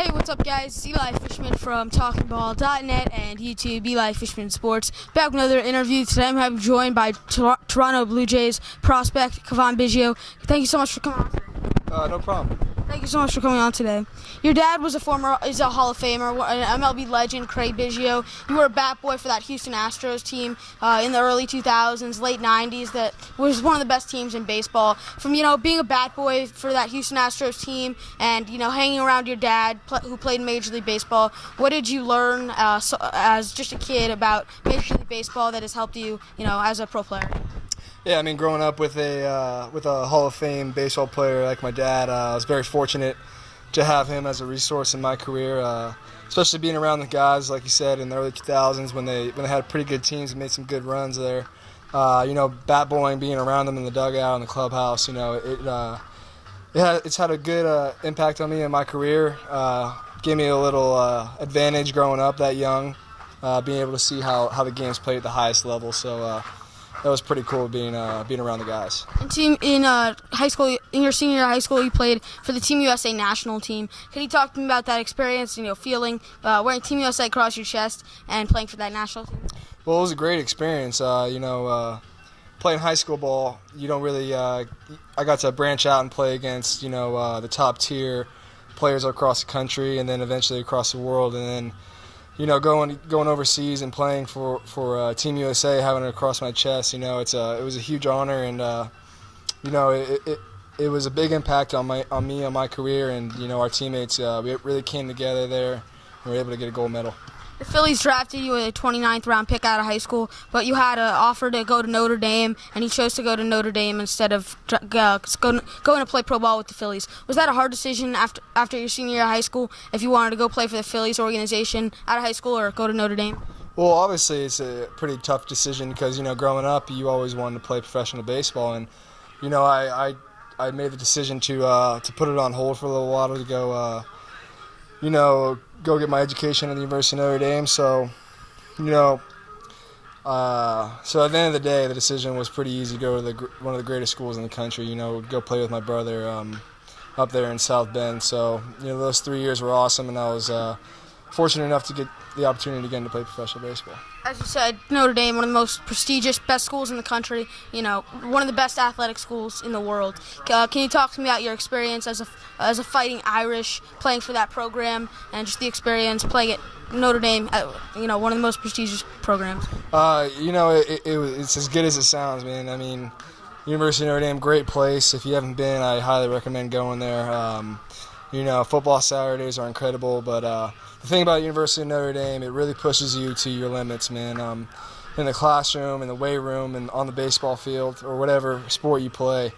Hey, what's up, guys? It's Eli Fishman from TalkingBall.net and YouTube, Eli Fishman Sports. Back with another interview. Today I'm joined by Tornto Blue Jays prospect Cavan Biggio. Thank you so much for coming on today. No problem. Thank you so much for coming on today. Your dad is a Hall of Famer, an MLB legend, Craig Biggio. You were a bat boy for that Houston Astros team in the early 2000s, late 90s. That was one of the best teams in baseball. From being a bat boy for that Houston Astros team and hanging around your dad who played Major League Baseball, what did you learn as just a kid about Major League Baseball that has helped you, as a pro player? Yeah, I mean, growing up with a Hall of Fame baseball player like my dad, I was very fortunate to have him as a resource in my career, especially being around the guys, like you said, in the early 2000s when they had pretty good teams and made some good runs there. Bat boying, being around them in the dugout in the clubhouse, it's had a good impact on me in my career. Gave me a little advantage growing up that young, being able to see how the game's played at the highest level. So. That was pretty cool being around the guys. In high school, in your senior year of high school, you played for the Team USA national team. Can you talk to me about that experience? Feeling wearing Team USA across your chest and playing for that national team. Well, it was a great experience. Playing high school ball, you don't really. I got to branch out and play against the top tier players across the country, and then eventually across the world, and then. Going overseas and playing for Team USA, having it across my chest, it was a huge honor, and it was a big impact on me, on my career, and our teammates. We really came together there, and we were able to get a gold medal. The Phillies drafted you a 29th round pick out of high school, but you had an offer to go to Notre Dame, and you chose to go to Notre Dame instead of going to play pro ball with the Phillies. Was that a hard decision after your senior year of high school, if you wanted to go play for the Phillies organization out of high school or go to Notre Dame? Well, obviously it's a pretty tough decision because, growing up you always wanted to play professional baseball, and, I made the decision to put it on hold for a little while to go, go get my education at the University of Notre Dame. So, so at the end of the day, the decision was pretty easy to go to one of the greatest schools in the country. Go play with my brother up there in South Bend. So, those 3 years were awesome, and I was fortunate enough to get the opportunity again to play professional baseball. As you said, Notre Dame, one of the most prestigious, best schools in the country, one of the best athletic schools in the world. Can you talk to me about your experience as a fighting Irish, playing for that program, and just the experience playing at Notre Dame, one of the most prestigious programs? It's as good as it sounds, man. I mean, University of Notre Dame, great place. If you haven't been, I highly recommend going there. Football Saturdays are incredible, but the thing about University of Notre Dame, it really pushes you to your limits, man. In the classroom, in the weight room, and on the baseball field, or whatever sport you play,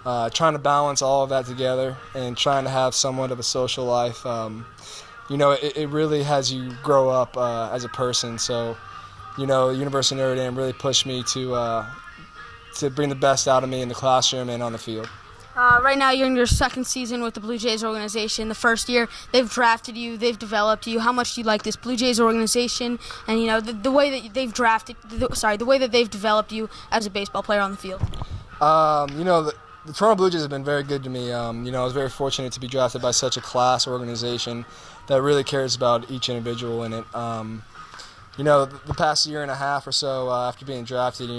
trying to balance all of that together and trying to have somewhat of a social life, it really has you grow up as a person. So, University of Notre Dame really pushed me to bring the best out of me in the classroom and on the field. Right now you're in your second season with the Blue Jays organization. The first year, they've drafted you, they've developed you. How much do you like this Blue Jays organization and the way that they've the way that they've developed you as a baseball player on the field? The Toronto Blue Jays have been very good to me. I was very fortunate to be drafted by such a class organization that really cares about each individual in it. The past year and a half or so after being drafted,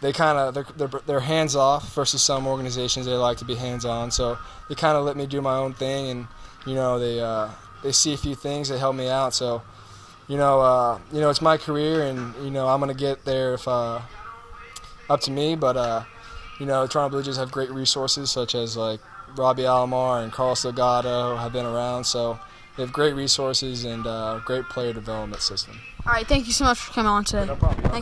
they're hands off versus some organizations they like to be hands on. So they kind of let me do my own thing, and they see a few things that help me out. So it's my career, and I'm gonna get there if up to me. But the Toronto Blue Jays have great resources such as like Robbie Alomar and Carlos Delgado have been around. So they have great resources and great player development system. All right, thank you so much for coming on today. No problem. Thank you.